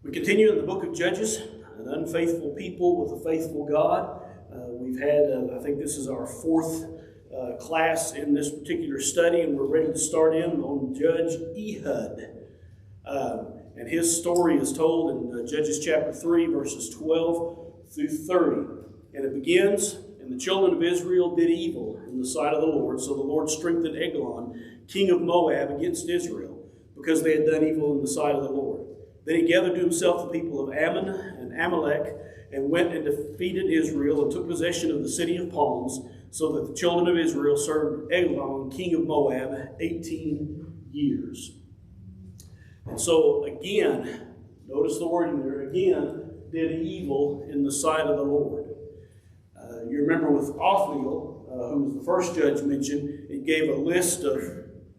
We continue in the book of Judges, an unfaithful people with a faithful God. We've had, I think this is our fourth class in this particular study, and we're ready to start in on Judge Ehud. And his story is told in Judges chapter 3, verses 12 through 30. And it begins, "And the children of Israel did evil in the sight of the Lord, so the Lord strengthened Eglon, king of Moab, against Israel, because they had done evil in the sight of the Lord. Then he gathered to himself the people of Ammon and Amalek, and went and defeated Israel, and took possession of the city of palms, so that the children of Israel served Eglon, king of Moab, 18 years. And so again, notice the wording there, again, did evil in the sight of the Lord. You remember with Othniel, who was the first judge mentioned, it gave a list of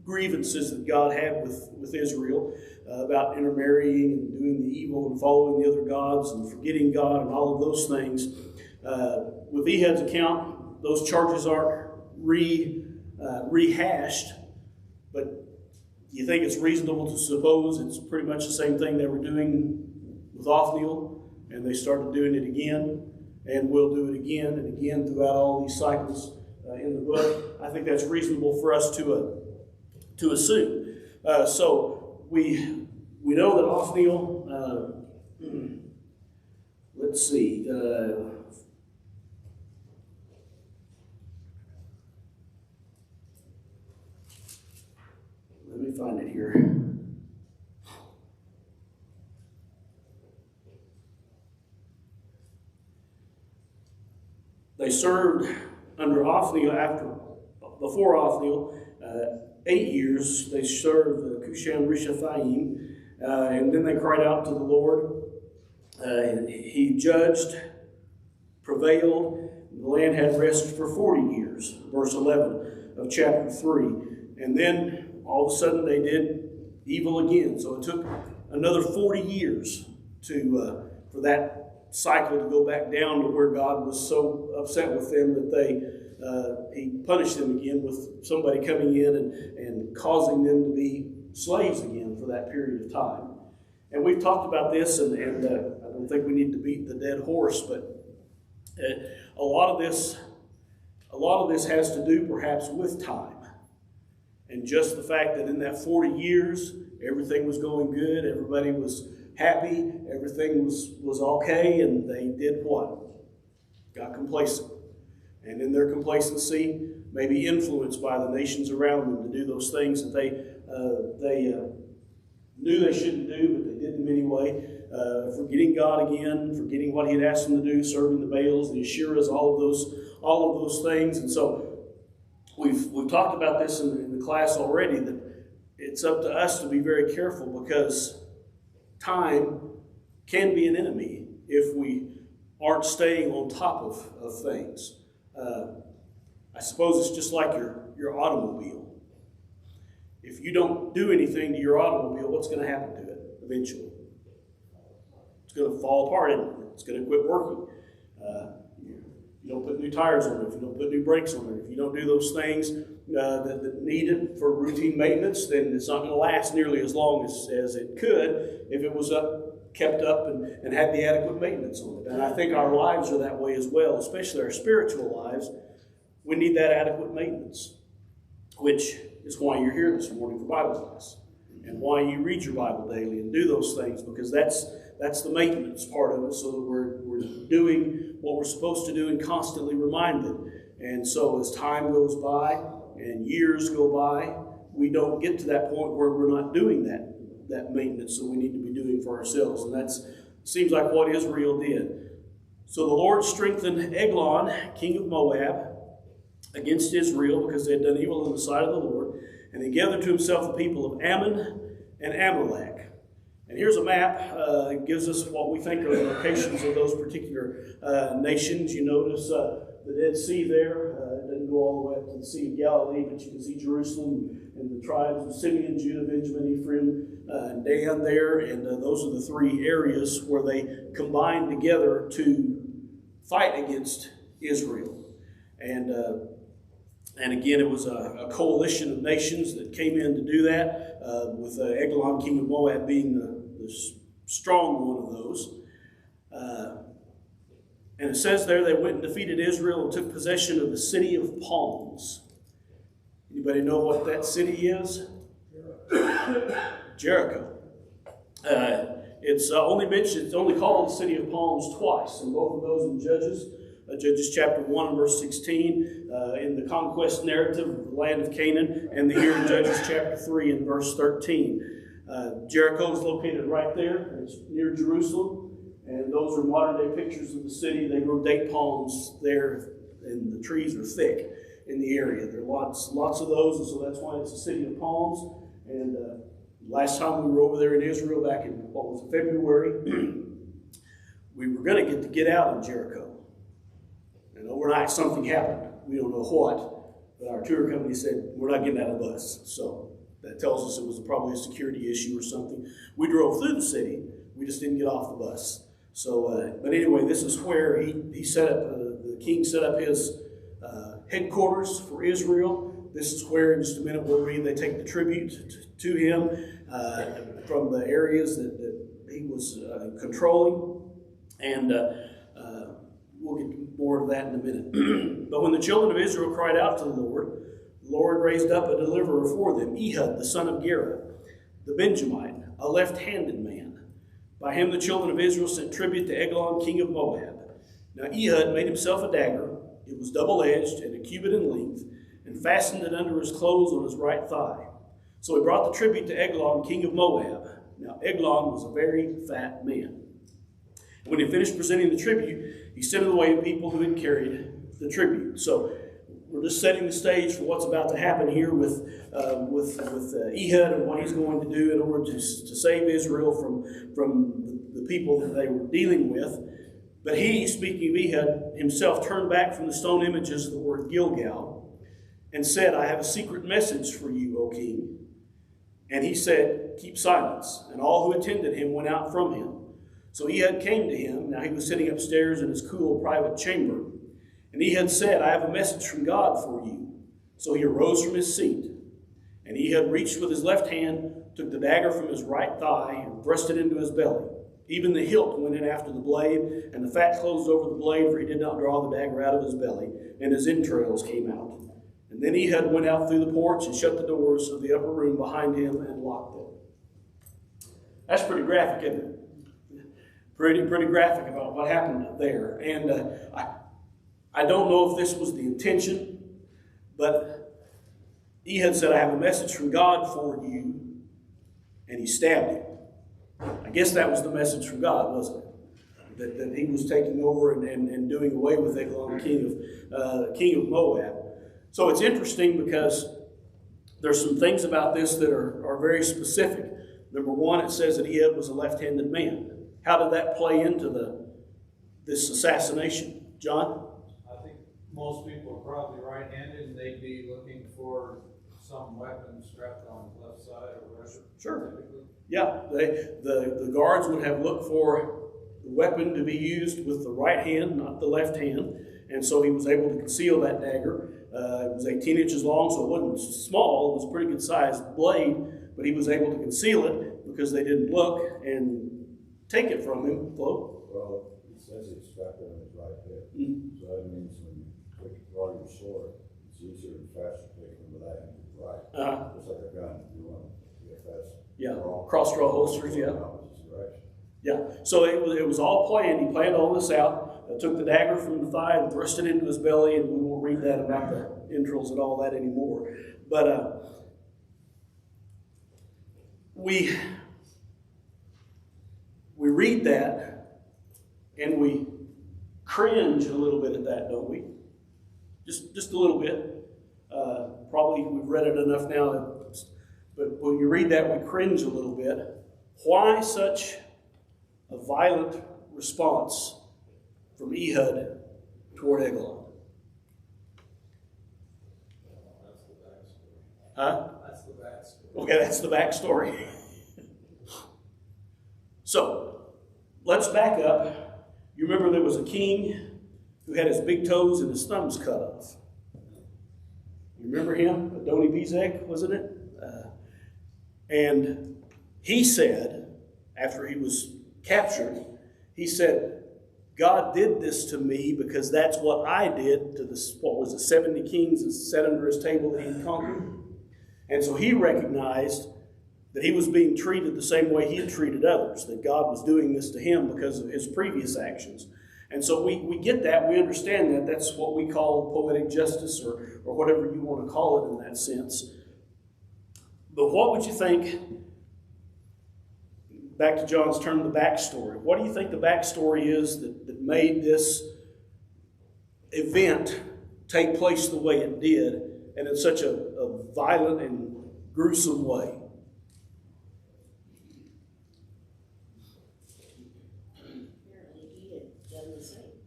grievances that God had with Israel about intermarrying and doing the evil and following the other gods and forgetting God and all of those things. With Ehud's account, those charges aren't rehashed, but you think it's reasonable to suppose it's pretty much the same thing they were doing with Othniel, and they started doing it again, and will do it again and again throughout all these cycles in the book. I think that's reasonable for us to assume. So we know that Othniel, let's see, let me find it here. They served under Othniel before Othniel, 8 years. They served Cushan Rishathaim, and then they cried out to the Lord. And he judged, prevailed. The land had rest for 40 years, verse 11 of chapter 3. And then all of a sudden they did evil again. So it took another 40 years for that cycle to go back down to where God was so upset with them that he punished them again with somebody coming in and causing them to be slaves again for that period of time. And we've talked about this, and I don't think we need to beat the dead horse, but a lot of this has to do perhaps with time. And just the fact that in that 40 years, everything was going good, everybody was happy, everything was okay, and they did what? Got complacent. And in their complacency, maybe influenced by the nations around them to do those things that they knew they shouldn't do, but they did them anyway. Forgetting God again, forgetting what He had asked them to do, serving the Baals, the Asherahs, all of those things. And so we've talked about this in the class already, that it's up to us to be very careful, because time can be an enemy if we aren't staying on top of things. I suppose it's just like your automobile. If you don't do anything to your automobile, what's going to happen to it eventually? It's going to fall apart, isn't it? It's going to quit working. You don't put new tires on it, if you don't put new brakes on it, if you don't do those things that needed for routine maintenance, then it's not going to last nearly as long as it could if it was kept up and had the adequate maintenance on it. And I think our lives are that way as well, especially our spiritual lives. We need that adequate maintenance, which is why you're here this morning for Bible class, and why you read your Bible daily and do those things, because that's the maintenance part of it, so that we're doing what we're supposed to do and constantly reminded. And so as time goes by and years go by, we don't get to that point where we're not doing that maintenance that we need to be doing for ourselves. And that seems like what Israel did. So the Lord strengthened Eglon, king of Moab, against Israel, because they had done evil in the sight of the Lord. And he gathered to himself the people of Ammon and Amalek. And here's a map. It gives us what we think are the locations of those particular nations. You notice the Dead Sea there. It doesn't go all the way up to the Sea of Galilee, but you can see Jerusalem and the tribes of Simeon, Judah, Benjamin, Ephraim, and Dan there. And those are the three areas where they combined together to fight against Israel. And again, it was a coalition of nations that came in to do that, with Eglon, king of Moab, being the strong one of those. And it says there they went and defeated Israel and took possession of the city of palms. Anybody know what that city is? Jericho. It's only called the city of palms twice, and both of those in Judges chapter 1 and verse 16, in the conquest narrative of the land of Canaan, and here in Judges chapter 3 and verse 13. Jericho is located right there. It's near Jerusalem, and those are modern-day pictures of the city. They grow date palms there, and the trees are thick in the area. There are lots of those, and so that's why it's a city of palms. And last time we were over there in Israel, back in, February, we were going to get out of Jericho. And overnight something happened. We don't know what, but our tour company said, we're not getting out of the bus. So that tells us it was probably a security issue or something. We drove through the city. We just didn't get off the bus. So, but anyway, this is where he set up, the king set up his headquarters for Israel. This is where, in just a minute, we'll read, they take the tribute to him from the areas that he was controlling. And we'll get more of that in a minute. But when the children of Israel cried out to the Lord raised up a deliverer for them, Ehud, the son of Gera, the Benjamite, a left-handed man. By him the children of Israel sent tribute to Eglon, king of Moab. Now Ehud made himself a dagger. It was double-edged and a cubit in length, and fastened it under his clothes on his right thigh. So he brought the tribute to Eglon, king of Moab. Now Eglon was a very fat man. And when he finished presenting the tribute, he sent away the people who had carried the tribute. So we're just setting the stage for what's about to happen here with Ehud and what he's going to do in order to save Israel from the people that they were dealing with. But he, speaking of Ehud, himself turned back from the stone images that were at Gilgal and said, I have a secret message for you, O king. And he said, keep silence. And all who attended him went out from him. So Ehud came to him. Now he was sitting upstairs in his cool private chamber. And Ehud said, I have a message from God for you. So he arose from his seat. And Ehud reached with his left hand, took the dagger from his right thigh, and thrust it into his belly. Even the hilt went in after the blade, and the fat closed over the blade, for he did not draw the dagger out of his belly, and his entrails came out. And then Ehud went out through the porch and shut the doors of the upper room behind him and locked them. That's pretty graphic, isn't it? Pretty graphic about what happened there. And I don't know if this was the intention, but Ehud said, I have a message from God for you, and he stabbed him. I guess that was the message from God, wasn't it? That he was taking over and doing away with Eglon, king of Moab. So it's interesting because there's some things about this that are very specific. Number one, it says that Ehud was a left-handed man. How did that play into this assassination? John? I think most people are probably right-handed, and they'd be looking for some weapon strapped on the left side or whatever. Sure. Typically. Yeah, the guards would have looked for the weapon to be used with the right hand, not the left hand. And so he was able to conceal that dagger. It was 18 inches long, so it wasn't small. It was a pretty good sized blade, but he was able to conceal it because they didn't look and take it from him. Flo? Well, it says it's strapped on his right hip. Mm-hmm. So that means when you draw your sword, it's easier and faster to take from the left to the right. Just like a gun. You want to get fast. Yeah, cross-draw holsters, yeah. Yeah, so it was all planned. He planned all this out, took the dagger from the thigh and thrust it into his belly, and we won't read that about the entrails and all that anymore. But we read that, and we cringe a little bit at that, don't we? Just a little bit. Probably we've read it enough now, but when you read that, we cringe a little bit. Why such a violent response from Ehud toward Eglon? That's the backstory. Huh? That's the backstory. Okay, that's the backstory. So, let's back up. You remember there was a king who had his big toes and his thumbs cut off. You remember him? Adoni-Bezek, wasn't it? And he said, after he was captured, he said, God did this to me because that's what I did to the, 70 kings that sat under his table that he conquered. And so he recognized that he was being treated the same way he had treated others, that God was doing this to him because of his previous actions. And so we get that, we understand that. That's what we call poetic justice, or whatever you want to call it in that sense. But what would you think, back to John's term, the backstory? What do you think the backstory is that made this event take place the way it did, and in such a violent and gruesome way?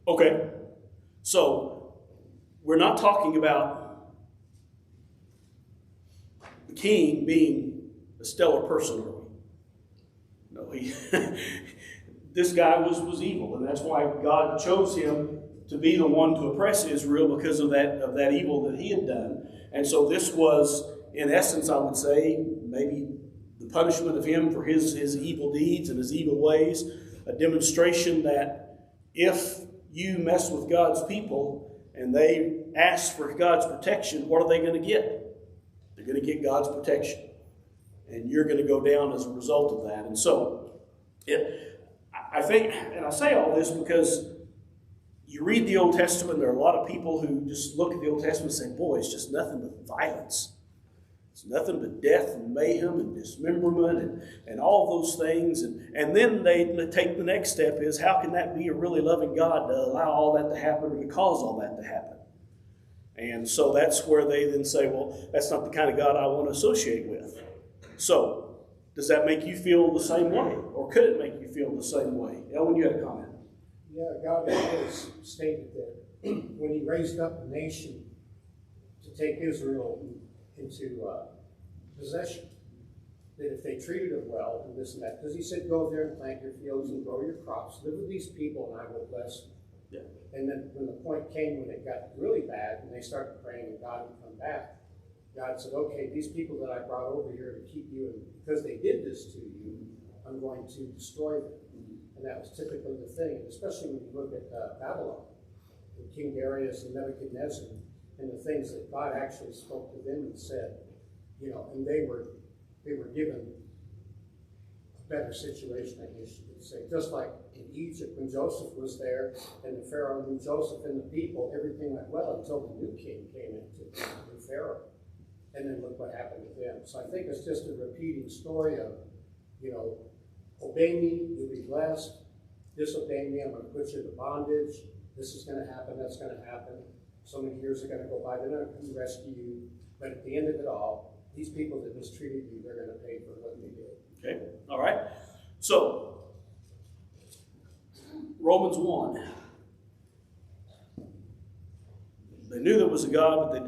Okay, so we're not talking about the king being a stellar person, are we? No, this guy was evil, and that's why God chose him to be the one to oppress Israel, because of that evil that he had done. And so this was, in essence, I would say, maybe the punishment of him for his evil deeds and his evil ways, a demonstration that if you mess with God's people and they ask for God's protection, what are they going to get? They're going to get God's protection. And you're going to go down as a result of that. And so, I think, and I say all this because you read the Old Testament, there are a lot of people who just look at the Old Testament and say, boy, it's just nothing but violence. It's nothing but death and mayhem and dismemberment and all those things. And then they take the next step is, how can that be a really loving God to allow all that to happen, or to cause all that to happen? And so that's where they then say, well, that's not the kind of God I want to associate with. So, does that make you feel the same way? Or could it make you feel the same way? Ellen, you had a comment. Yeah, God has stated that when he raised up a nation to take Israel into possession, that if they treated it well and this and that, because he said, go there and plant your fields and grow your crops, live with these people and I will bless them. Yeah. And then when the point came when it got really bad and they started praying and God would come back, God said, okay, these people that I brought over here to keep you, and because they did this to you, I'm going to destroy them. And that was typically the thing, especially when you look at Babylon, and King Darius and Nebuchadnezzar, and the things that God actually spoke to them and said, and they were given a better situation, I guess you could say. Just like in Egypt, when Joseph was there, and the Pharaoh knew Joseph and the people, everything went well until the new king came into the new Pharaoh. And then look what happened to them. So I think it's just a repeating story of, obey me, you'll be blessed. Disobey me, I'm going to put you to bondage. This is going to happen, that's going to happen. So many years are going to go by, they're not going to rescue you. But at the end of it all, these people that mistreated you, they're going to pay for what they did. Okay, all right. So, Romans 1. They knew there was a God, but they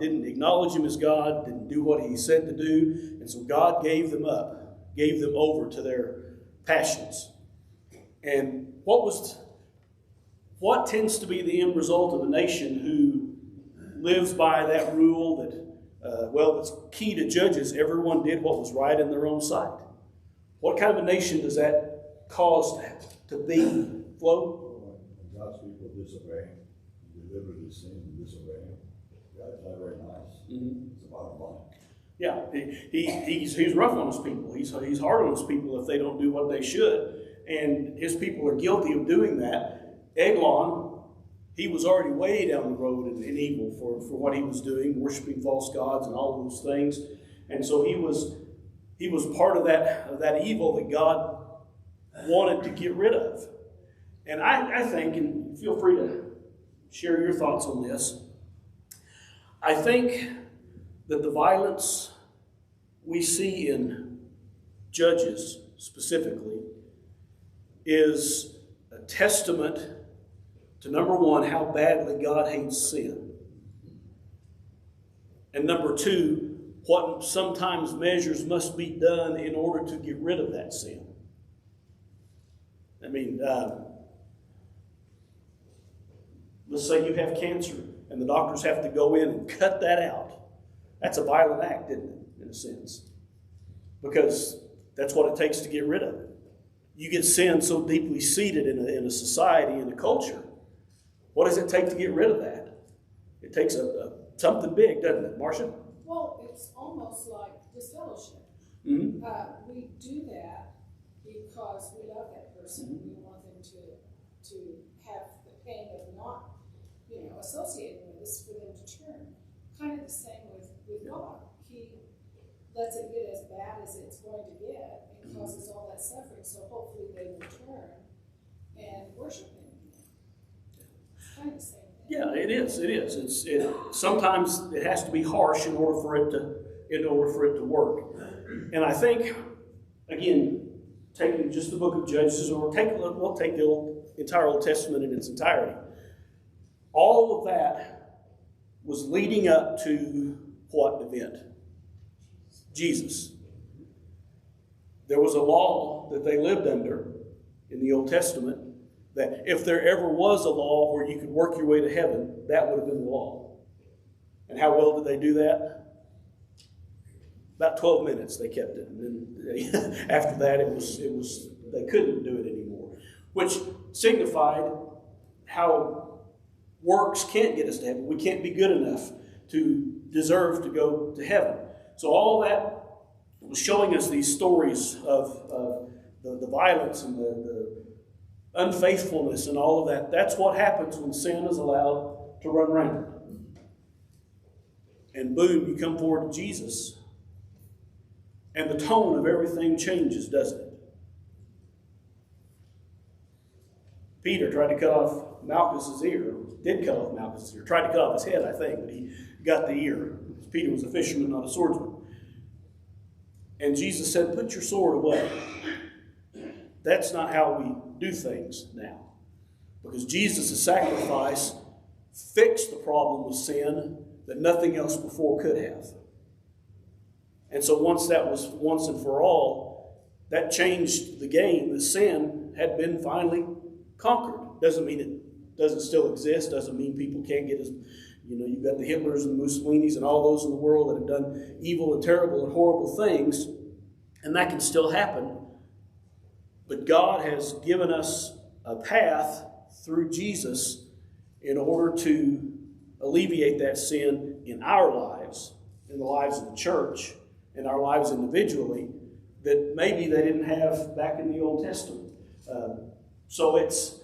didn't acknowledge him as God, didn't do what he said to do. And so God gave them up, gave them over to their passions. And what tends to be the end result of a nation who lives by that rule that, it's key to Judges, everyone did what was right in their own sight? What kind of a nation does that cause to be, Flo? God's people disobey him, deliberately sin and disobey him. God's not very nice. Mm-hmm. It's the bottom line. Yeah, he's rough on his people. He's hard on his people if they don't do what they should. And his people are guilty of doing that. Eglon, he was already way down the road in evil for what he was doing, worshiping false gods and all of those things. And so he was part of that evil that God wanted to get rid of. And I think, and feel free to share your thoughts on this, I think that the violence we see in Judges specifically is a testament to, number one, how badly God hates sin. And number two, what sometimes measures must be done in order to get rid of that sin. I mean, let's say you have cancer and the doctors have to go in and cut that out. That's a violent act, isn't it, in a sense? Because that's what it takes to get rid of it. you get sin so deeply seated in a society, in a culture. What does it take to get rid of that? It takes something big, doesn't it, Marcia? Well, it's almost like disfellowship. Mm-hmm. We do that because we love that person. Mm-hmm. We want them to have the pain of not, associating with us, for them to turn. Kind of the same with God. He lets it get as bad as it's going to get and causes all that suffering, so hopefully they will turn and worship Him again. It's kind of the same thing. Yeah, it is. Sometimes it has to be harsh in order for it to work. And I think, again, taking just the book of Judges, or we'll take the entire Old Testament in its entirety. All of that was leading up to what event? Jesus. There was a law that they lived under in the Old Testament, that if there ever was a law where you could work your way to heaven, that would have been the law. And how well did they do that? About 12 minutes they kept it. And then after that, it was they couldn't do it anymore. Which signified how works can't get us to heaven. We can't be good enough to deserve to go to heaven. So all that was showing us these stories of the violence and the unfaithfulness and all of that. That's what happens when sin is allowed to run rampant. And boom, you come forward to Jesus, and the tone of everything changes, doesn't it? Peter tried to cut off Malchus's ear, tried to cut off his head, I think, but he got the ear. Peter was a fisherman, not a swordsman. And Jesus said, put your sword away. That's not how we do things now. Because Jesus' sacrifice fixed the problem of sin that nothing else before could have. And so once that was once and for all, that changed the game. The sin had been finally conquered. Doesn't mean it doesn't still exist. Doesn't mean people can't get as, you've got the Hitlers and the Mussolinis and all those in the world that have done evil and terrible and horrible things. And that can still happen. But God has given us a path through Jesus in order to alleviate that sin in our lives, in the lives of the church, in our lives individually, that maybe they didn't have back in the Old Testament. So it's,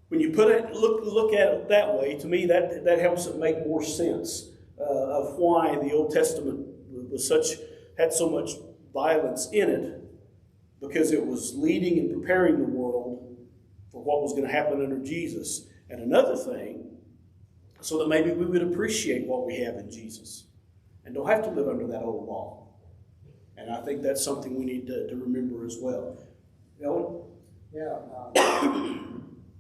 when you look at it that way, to me that helps it make more sense of why the Old Testament had so much violence in it, because it was leading and preparing the world for what was going to happen under Jesus. And another thing, so that maybe we would appreciate what we have in Jesus and don't have to live under that old law. And I think that's something we need to remember as well. Ellen? Yeah.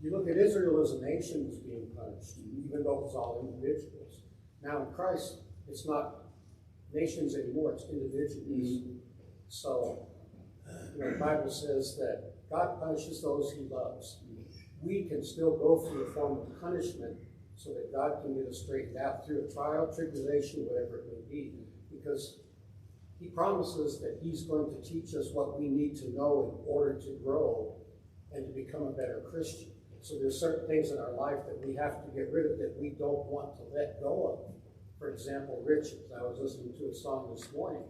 You look at Israel as a nation that's being punished, even though it was all individuals. Now in Christ, it's not nations anymore, it's individuals. Mm-hmm. So, the Bible says that God punishes those He loves. We can still go through a form of punishment so that God can get us straightened out through a trial, tribulation, whatever it may be. Because He promises that He's going to teach us what we need to know in order to grow and to become a better Christian. So there's certain things in our life that we have to get rid of that we don't want to let go of. For example, riches. I was listening to a song this morning.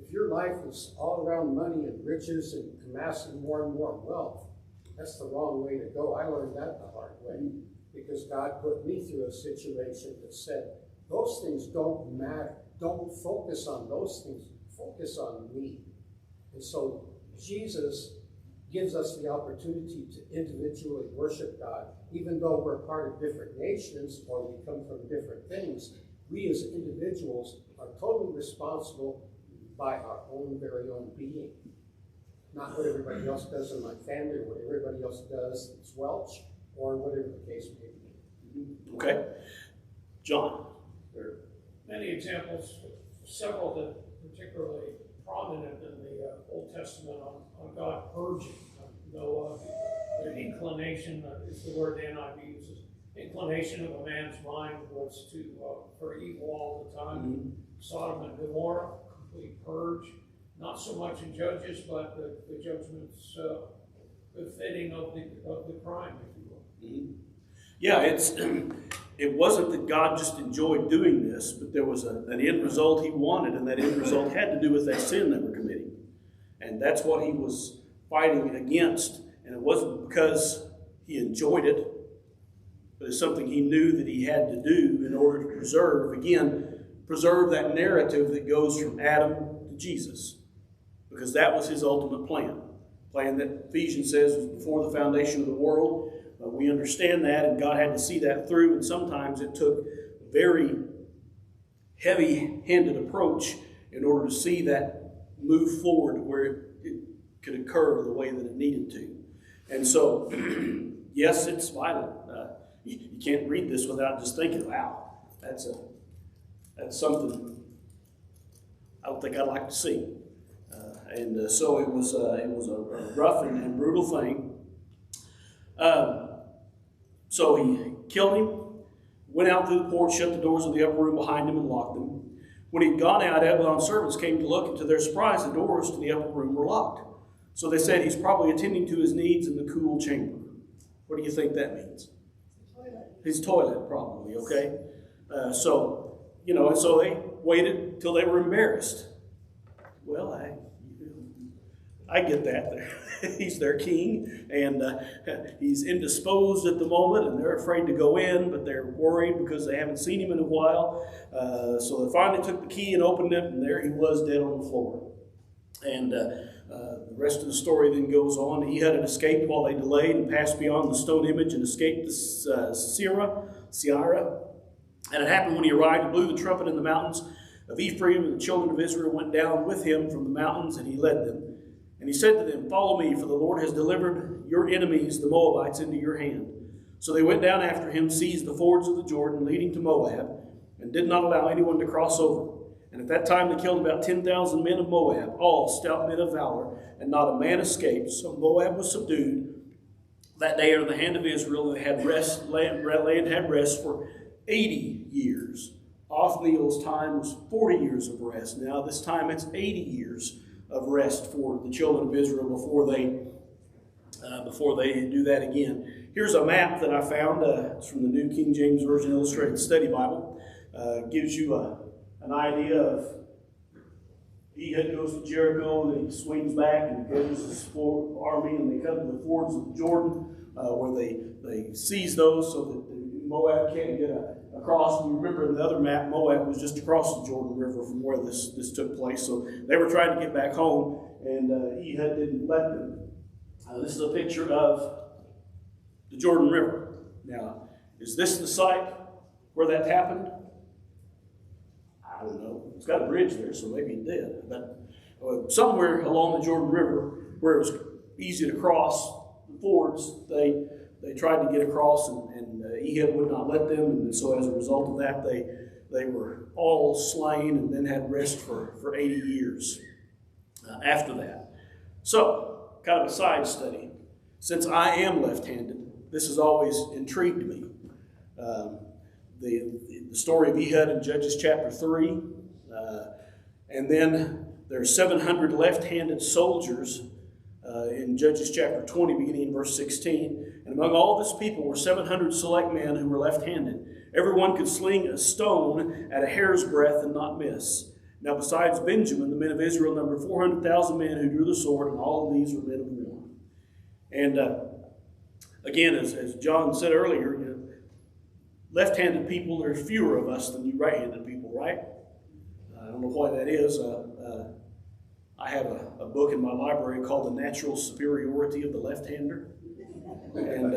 If your life is all around money and riches and amassing more and more wealth, that's the wrong way to go. I learned that the hard way because God put me through a situation that said, those things don't matter. Don't focus on those things. Focus on me. And so Jesus gives us the opportunity to individually worship God, even though we're part of different nations or we come from different things. We as individuals are totally responsible by our own very own being. Not what everybody else does in my family or what everybody else does that's Welch or whatever the case may be. Okay. John? There are many examples, several that particularly prominent in the Old Testament on God purging. Noah, the inclination, is the word the NIV uses, inclination of a man's mind was to for evil all the time. Mm-hmm. Sodom and Gomorrah, complete purge. Not so much in Judges, but the judgments befitting of the crime, if you will. Mm-hmm. Yeah, it wasn't that God just enjoyed doing this, but there was an end result he wanted, and that end result had to do with that sin they were committing. And that's what he was fighting against. And it wasn't because he enjoyed it, but it's something he knew that he had to do in order to preserve that narrative that goes from Adam to Jesus. Because that was his ultimate plan. Plan that Ephesians says was before the foundation of the world. We understand that, and God had to see that through, and sometimes it took a very heavy-handed approach in order to see that move forward where it could occur the way that it needed to. And so, yes, it's violent. You can't read this without just thinking, wow, that's something I don't think I'd like to see. So it was a rough and brutal thing. So he killed him, went out through the porch, shut the doors of the upper room behind him, and locked them. When he'd gone out, Abaddon's servants came to look, and to their surprise, the doors to the upper room were locked. So they said, he's probably attending to his needs in the cool chamber. What do you think that means? His toilet, probably, okay? And so they waited till they were embarrassed. Well, I get that. He's their king, and he's indisposed at the moment, and they're afraid to go in, but they're worried because they haven't seen him in a while. So they finally took the key and opened it, and there he was, dead on the floor. And the rest of the story then goes on. Ehud had escaped while they delayed and passed beyond the stone image and escaped the Sierra. And it happened when he arrived, he blew the trumpet in the mountains of Ephraim, and the children of Israel went down with him from the mountains, and he led them. And he said to them, follow me, for the Lord has delivered your enemies, the Moabites, into your hand. So they went down after him, seized the fords of the Jordan leading to Moab, and did not allow anyone to cross over. And at that time they killed about 10,000 men of Moab, all stout men of valor, and not a man escaped. So Moab was subdued that day under the hand of Israel, and land had rest for 80 years. Othniel's time was 40 years of rest. Now this time it's 80 years of rest for the children of Israel before they do that again. Here's a map that I found. It's from the New King James Version Illustrated Study Bible. Gives you an idea of Ehud goes to Jericho, and then he swings back and goes his army, and they come to the fords of the Jordan, where they seize those so that Moab can't get across. And you remember in the other map, Moab was just across the Jordan River from where this took place. So they were trying to get back home, and Ehud didn't let them. This is a picture of the Jordan River. Now, is this the site where that happened? I don't know. It's got a bridge there, so maybe it did. But somewhere along the Jordan River, where it was easy to cross the fords, they tried to get across, and Ehud would not let them. And so as a result of that, they were all slain and then had rest for 80 years after that. So, kind of a side study. Since I am left-handed, this has always intrigued me. The story of Ehud in Judges chapter 3. And then there are 700 left-handed soldiers in Judges chapter 20, beginning in verse 16. And among all this people were 700 select men who were left-handed. Everyone could sling a stone at a hair's breadth and not miss. Now besides Benjamin, the men of Israel numbered 400,000 men who drew the sword, and all of these were men of war. And again, as John said earlier, left-handed people, there's fewer of us than you right-handed people, right? I don't know why that is. I have a book in my library called The Natural Superiority of the Left-Hander. And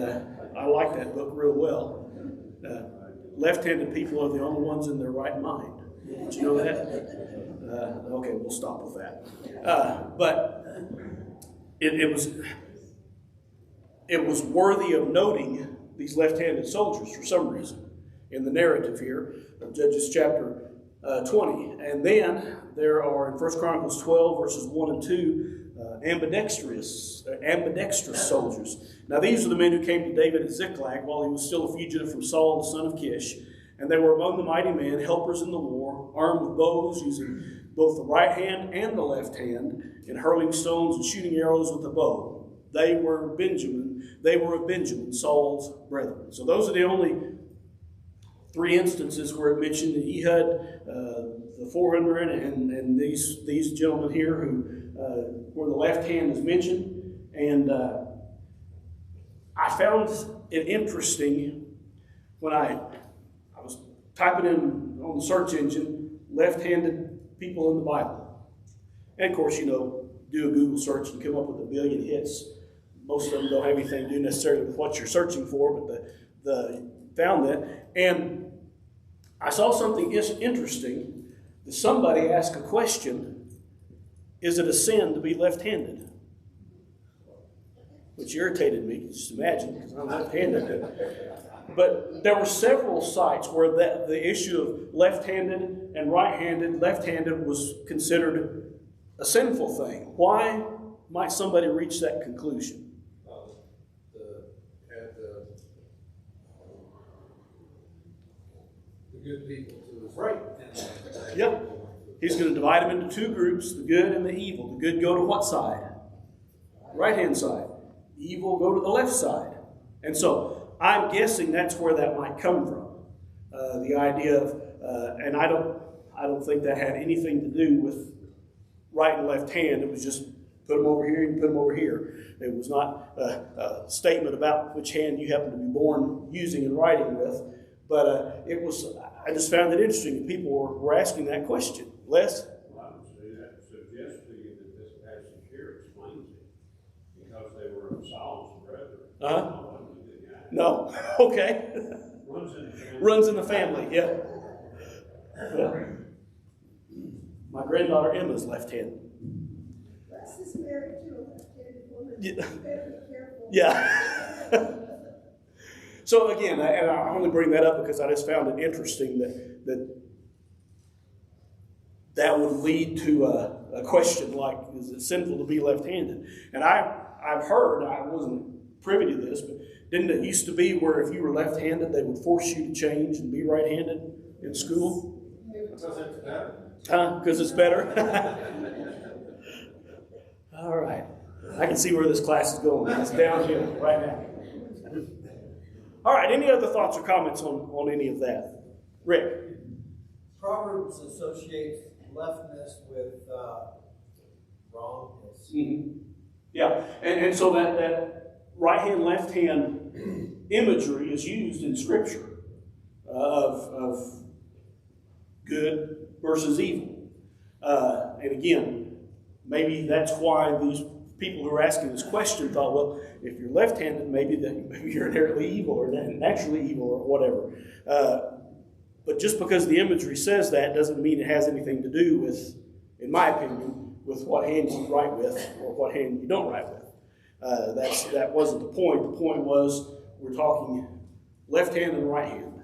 I like that book real well. Left-handed people are the only ones in their right mind. Did you know that? Okay, we'll stop with that. But it was worthy of noting these left-handed soldiers for some reason in the narrative here of Judges chapter 20. And then there are in 1 Chronicles 12 verses 1 and 2 ambidextrous soldiers. Now these are the men who came to David at Ziklag while he was still a fugitive from Saul the son of Kish. And they were among the mighty men, helpers in the war, armed with bows, using both the right hand and the left hand, in hurling stones and shooting arrows with the bow. They were Benjamin. They were of Benjamin, Saul's brethren. So those are the only 3 instances where it mentioned Ehud, the 400, and these gentlemen here where the left hand is mentioned. And I found it interesting when I was typing in on the search engine, left-handed people in the Bible. And of course, do a Google search and come up with 1 billion hits. Most of them don't have anything to do necessarily with what you're searching for, but the found that. And I saw something interesting. That somebody asked a question, is it a sin to be left-handed? Which irritated me, just imagine, because I'm left-handed. But there were several sites where the issue of left-handed and right-handed, left-handed was considered a sinful thing. Why might somebody reach that conclusion? The good people to his right. Yep. He's going to divide them into 2 groups, the good and the evil. The good go to what side? Right-hand side. Evil go to the left side. And so I'm guessing that's where that might come from. The idea of, and I don't think that had anything to do with right and left hand. It was just put them over here and put them over here. It was not a statement about which hand you happen to be born using and writing with. But I just found it interesting that people were asking that question. Les? Well, I would say that suggests to you that this passage here explains it. Because they were of Saul's brethren. No. Okay. Runs Runs in in the family. the family, yeah. My granddaughter Emma's left-handed. Les is married to a left-handed woman. Yeah. You better be careful. Yeah. So again, and I only bring that up because I just found it interesting that would lead to a question like, is it sinful to be left-handed? And I've heard, I wasn't privy to this, but didn't it used to be where if you were left-handed, they would force you to change and be right-handed in school? Because it's better. Because it's better? All right. I can see where this class is going. It's downhill right now. All right, any other thoughts or comments on any of that? Rick? Proverbs associates leftness with wrongness. Mm-hmm. Yeah, and so that right hand, left hand imagery is used in Scripture of good versus evil. And again, maybe that's why these people who are asking this question thought, well, if you're left-handed, maybe you're inherently evil or naturally evil or whatever. But just because the imagery says that doesn't mean it has anything to do with, in my opinion, with what hand you write with or what hand you don't write with. That wasn't the point. The point was we're talking left hand and right hand.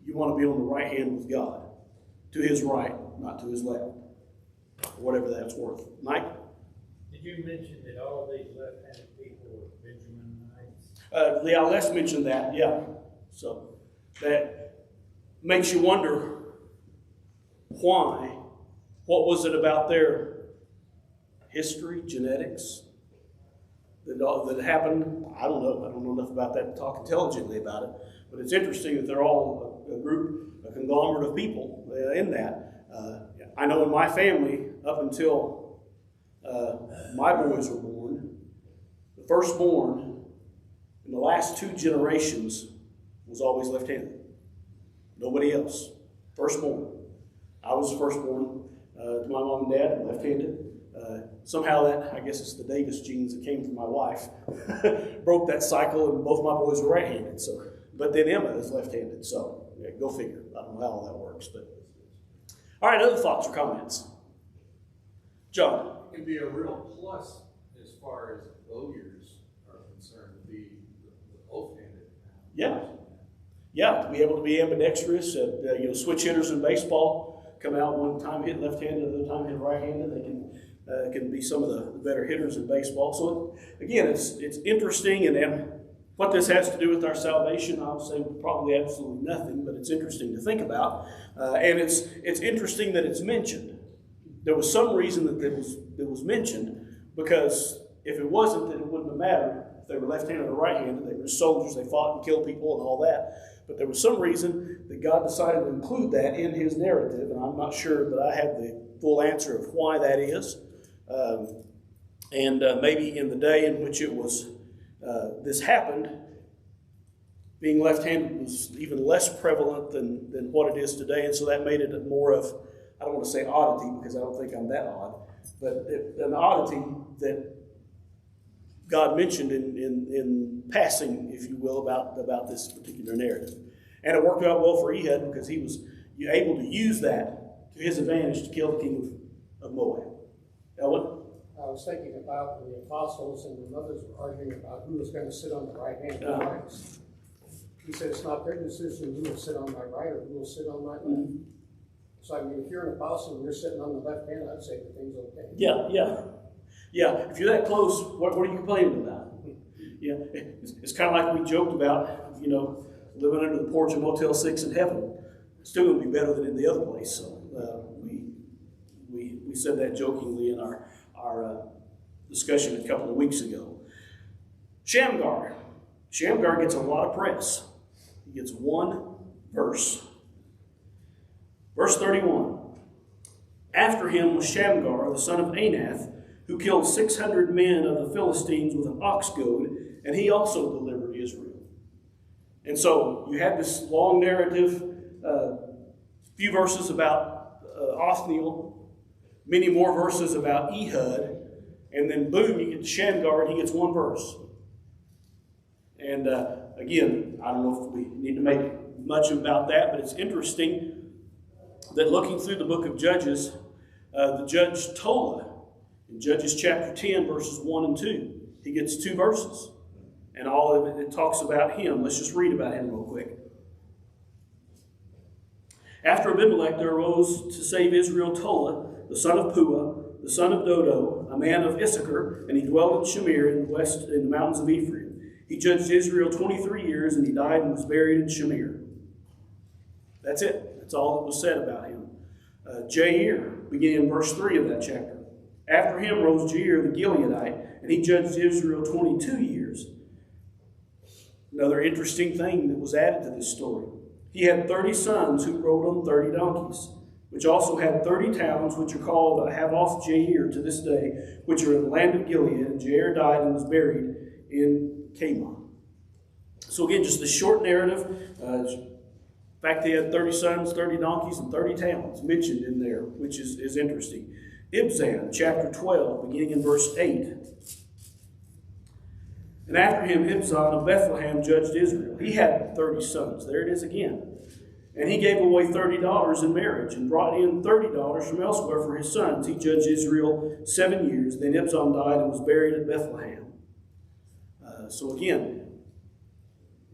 You want to be on the right hand with God, to His right, not to His left, whatever that's worth. Mike? Did you mention that all of these left-handed people were Benjaminites? Yeah, Les mentioned that, yeah. So that makes you wonder why. What was it about their history, genetics, that happened? I don't know. I don't know enough about that to talk intelligently about it. But it's interesting that they're all a group, a conglomerate of people in that. I know in my family, up until my boys were born, the firstborn in the last 2 generations was always left-handed. Nobody else. Firstborn. I was the firstborn to my mom and dad, left-handed. Somehow that, I guess it's the Davis genes that came from my wife, broke that cycle, and both my boys were right-handed. So, but then Emma is left-handed. So yeah, go figure. I don't know how all that works. But all right, other thoughts or comments? John? It can be a real plus as far as lawyers are concerned to be the both-handed. Yeah. Yeah, to be able to be ambidextrous, switch hitters in baseball, come out one time hit left-handed, another time hit right-handed. They can be some of the better hitters in baseball. So again, it's interesting, and what this has to do with our salvation, I'll say probably absolutely nothing, but it's interesting to think about. And it's interesting that it's mentioned. There was some reason that it was mentioned, because If it wasn't, then it wouldn't have mattered. If they were left-handed or right-handed, they were soldiers, they fought and killed people and all that. But there was some reason that God decided to include that in his narrative, and I'm not sure that I have the full answer of why that is. Maybe in the day in which it was this happened, being left-handed was even less prevalent than what it is today, and so that made it more of, I don't want to say oddity because I don't think I'm that odd, but an oddity that God mentioned in passing, if you will, about this particular narrative. And it worked out well for Ehud because he was able to use that to his advantage to kill the king of Moab. Ellen? I was thinking about when the apostles and the mothers were arguing about who was going to sit on the right hand of Christ. He said, it's not their decision who will sit on my right or who will sit on my left. Mm-hmm. So, I mean, if you're an apostle and you're sitting on the left hand, I'd say the thing's okay. Yeah. If you're that close, what are you complaining about? Yeah, it's kind of like we joked about, living under the porch of Motel 6 in heaven. It's still going to be better than in the other place. So we said that jokingly in our discussion a couple of weeks ago. Shamgar. Shamgar gets a lot of press. He gets one verse. Verse 31. After him was Shamgar, the son of Anath, who killed 600 men of the Philistines with an ox goad, and he also delivered Israel. And so you have this long narrative, few verses about Othniel, many more verses about Ehud, and then boom, you get to Shamgar, and he gets one verse. And again, I don't know if we need to make much about that, but it's interesting that looking through the book of Judges, the judge Tola, in Judges chapter 10, verses 1 and 2, he gets 2 verses. And all of it talks about him. Let's just read about him real quick. After Abimelech, there arose to save Israel Tola, the son of Puah, the son of Dodo, a man of Issachar, and he dwelt in Shamir in the mountains of Ephraim. He judged Israel 23 years, and he died and was buried in Shamir. That's it. That's all that was said about him. Jair, beginning in verse 3 of that chapter. After him rose Jair the Gileadite, and he judged Israel 22 years. Another interesting thing that was added to this story. He had 30 sons who rode on 30 donkeys, which also had 30 towns, which are called Havoth Jair to this day, which are in the land of Gilead. And Jair died and was buried in Camon. So again, just a short narrative. In fact, he had 30 sons, 30 donkeys, and 30 towns mentioned in there, which is interesting. Ibzan, chapter 12, beginning in verse 8. And after him, Ibzan of Bethlehem judged Israel. He had 30 sons. There it is again. And he gave away 30 daughters in marriage and brought in 30 daughters from elsewhere for his sons. He judged Israel 7 years. Then Ibzan died and was buried at Bethlehem. So again,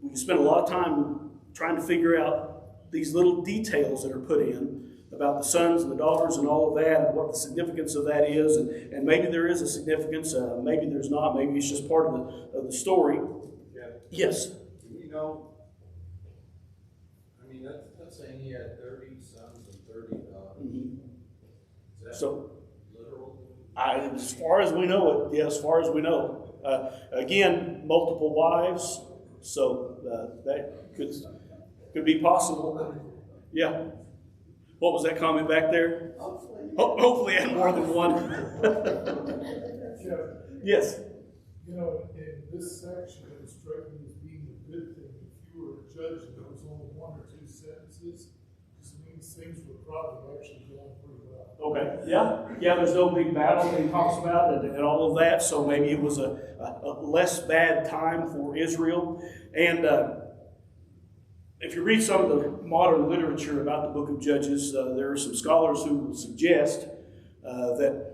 we can spend a lot of time trying to figure out these little details that are put in about the sons and the daughters and all of that, and what the significance of that is, and maybe there is a significance, maybe there's not, maybe it's just part of the story. Yeah. Yes? That's saying he had 30 sons and 30 daughters. Mm-hmm. Is that so, literal? As far as we know it, as far as we know. Again, multiple wives, so that could be possible. Yeah. What was that comment back there? Hopefully, I had more than one. Yes. In this section, it struck me as being a good thing. If you were a judge and there was only 1 or 2 sentences, because it means things were probably actually going pretty well. Okay. Yeah. There's no big battle that he talks about and all of that. So maybe it was a less bad time for Israel. And if you read some of the modern literature about the book of Judges, there are some scholars who will suggest that,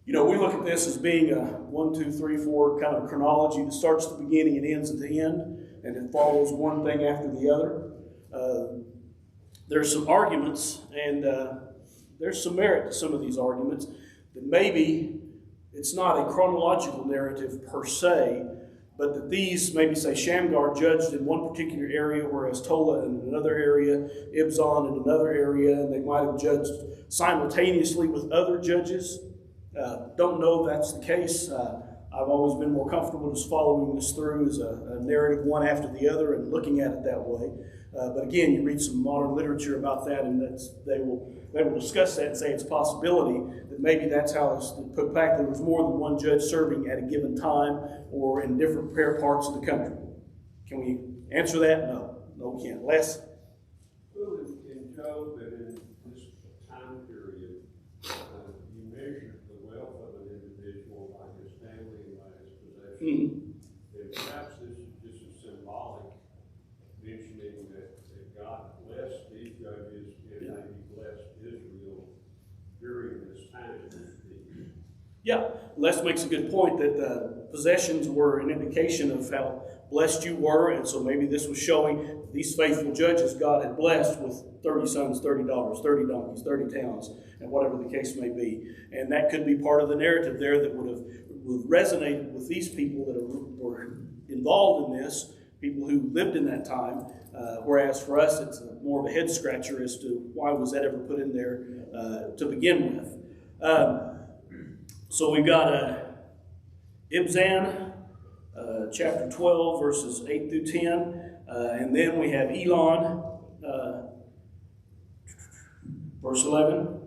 we look at this as being a 1, 2, 3, 4 kind of chronology that starts at the beginning and ends at the end, and it follows one thing after the other. There's some arguments, and there's some merit to some of these arguments, that maybe it's not a chronological narrative per se, but that these, maybe say Shamgar judged in one particular area, whereas Tola in another area, Ibzan in another area, and they might have judged simultaneously with other judges. Don't know if that's the case. I've always been more comfortable just following this through as a narrative one after the other and looking at it that way. But again, you read some modern literature about that, and they will discuss that and say it's a possibility that maybe that's how it's put back. There was more than one judge serving at a given time or in different parts of the country. Can we answer that? No. No, we can't. Les? Well, in Job and in this time period, you measure the wealth of an individual by his family and by his possessions. And perhaps this is just a symbolic mentioning that God blessed these judges and maybe blessed Israel during this time. Yeah, Les makes a good point that possessions were an indication of how blessed you were, and so maybe this was showing these faithful judges God had blessed with 30 sons, $30, 30 donkeys, 30 towns, and whatever the case may be. And that could be part of the narrative there that would have resonated with these people that were involved in this, people who lived in that time, whereas for us it's more of a head scratcher as to why was that ever put in there to begin with. So we've got Ibzan, chapter 12, verses 8 through 10. And then we have Elon, verse 11.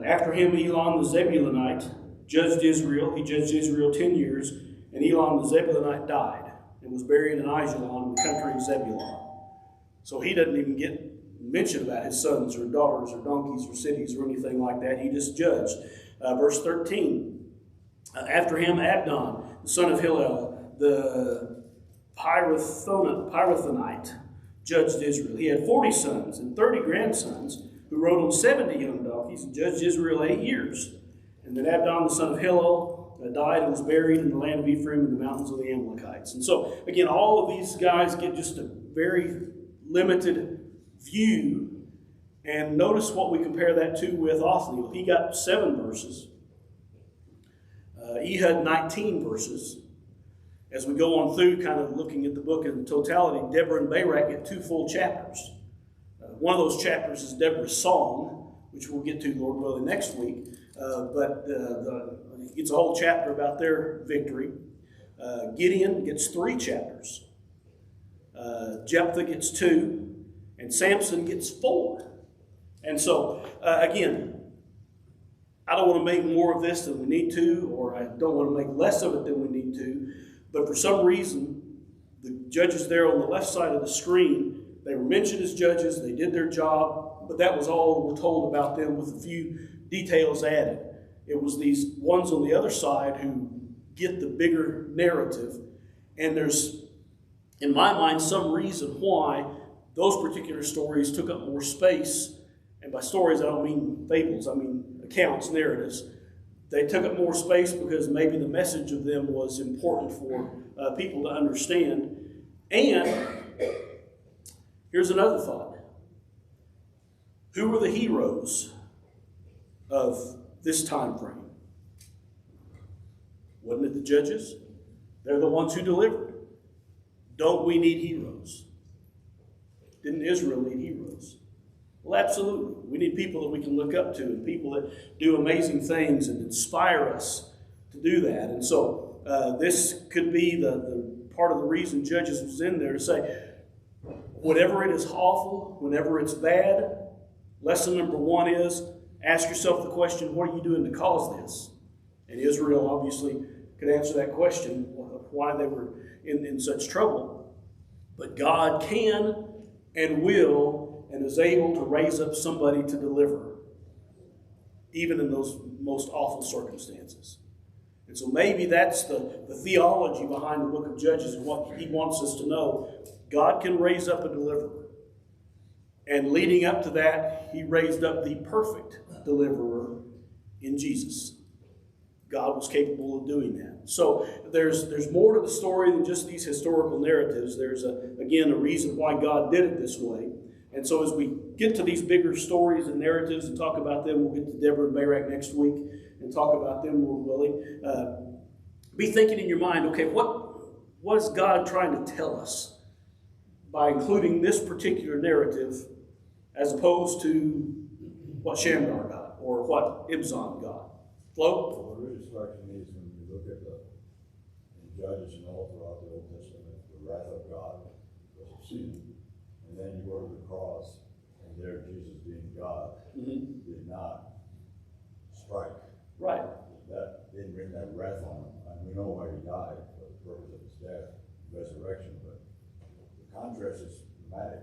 After him, Elon the Zebulunite judged Israel. He judged Israel 10 years. And Elon the Zebulunite died and was buried in Ajalon, in the country of Zebulun. So he doesn't even get mentioned about his sons or daughters or donkeys or cities or anything like that. He just judged. Verse 13, after him Abdon, the son of Hillel, the Pirathonite, judged Israel. He had 40 sons and 30 grandsons who rode on 70 young donkeys and judged Israel 8 years. And then Abdon, the son of Hillel, died and was buried in the land of Ephraim in the mountains of the Amalekites. And so, again, all of these guys get just a very limited view. And notice what we compare that to with Othniel. He got 7 verses. Ehud 19 verses. As we go on through, kind of looking at the book in totality, Deborah and Barak get 2 full chapters. One of those chapters is Deborah's song, which we'll get to, Lord willing, next week. But it's a whole chapter about their victory. Gideon gets 3 chapters. Jephthah gets 2. And Samson gets 4. And so, again, I don't want to make more of this than we need to, or I don't want to make less of it than we need to. But for some reason, the judges there on the left side of the screen, they were mentioned as judges, they did their job, but that was all we're told about them with a few details added. It was these ones on the other side who get the bigger narrative. And there's, in my mind, some reason why those particular stories took up more space. And by stories, I don't mean fables, I mean accounts, narratives. They took up more space because maybe the message of them was important for people to understand. And here's another thought. Who were the heroes of this time frame? Wasn't it the judges? They're the ones who delivered. Don't we need heroes? Didn't Israel need heroes? Well, absolutely. We need people that we can look up to and people that do amazing things and inspire us to do that. And so this could be the part of the reason Judges was in there to say, whatever it is awful, whenever it's bad, lesson number 1 is ask yourself the question, what are you doing to cause this? And Israel obviously could answer that question, why they were in such trouble. But God can and will and is able to raise up somebody to deliver, even in those most awful circumstances. And so maybe that's the theology behind the book of Judges and what he wants us to know. God can raise up a deliverer. And leading up to that, he raised up the perfect deliverer in Jesus. God was capable of doing that. So there's more to the story than just these historical narratives. There's, again, a reason why God did it this way. And so as we get to these bigger stories and narratives and talk about them, we'll get to Deborah and Barak next week and talk about them, Lord willing. Be thinking in your mind, okay, what is God trying to tell us by including this particular narrative as opposed to what Shamgar got or what Ibzan got? Flo? What really strikes me is when you you look at in Judges and all throughout the Old Testament, the wrath of God was seen. And then you go to the cross, and there Jesus being God did not strike. Right. That didn't bring that wrath on him. And we know why he died, for the purpose of his death, resurrection, but the contrast is dramatic.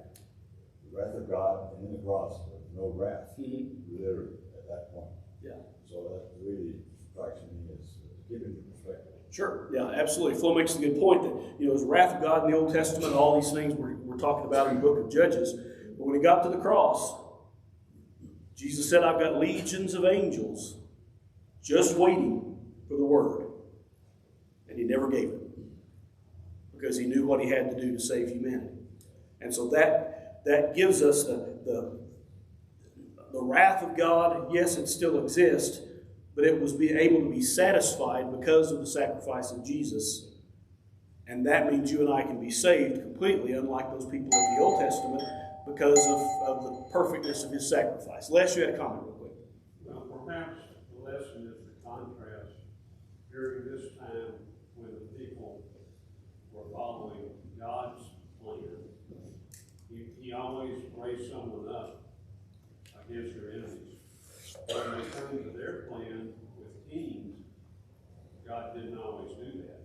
The wrath of God, and in the cross, there was no wrath, literally, at that point. Yeah. So that really strikes me as giving perspective. Sure, yeah, absolutely. Flo makes a good point that, there's the wrath of God in the Old Testament, all these things we're talking about in the book of Judges. But when he got to the cross, Jesus said, I've got legions of angels just waiting for the word. And he never gave it because he knew what he had to do to save humanity. And so that gives us the wrath of God. Yes, it still exists, but it was able to be satisfied because of the sacrifice of Jesus. And that means you and I can be saved completely, unlike those people of the Old Testament, because of the perfectness of his sacrifice. Les, you had a comment real quick. Well, perhaps the lesson is the contrast during this time when the people were following God's plan. He always raised someone up against their enemies. When they turned to their plan with kings, God didn't always do that.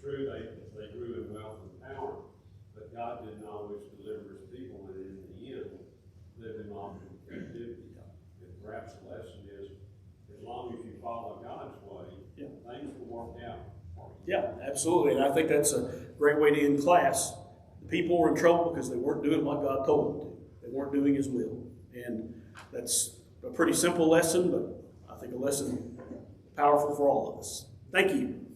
True, they grew in wealth and power, but God didn't always deliver his people, and in the end, lived them off in captivity. And perhaps the lesson is, as long as you follow God's way, things will work out for you. Yeah, absolutely. And I think that's a great way to end class. The people were in trouble because they weren't doing what God told them to. They weren't doing his will. And that's a pretty simple lesson, but I think a lesson powerful for all of us. Thank you.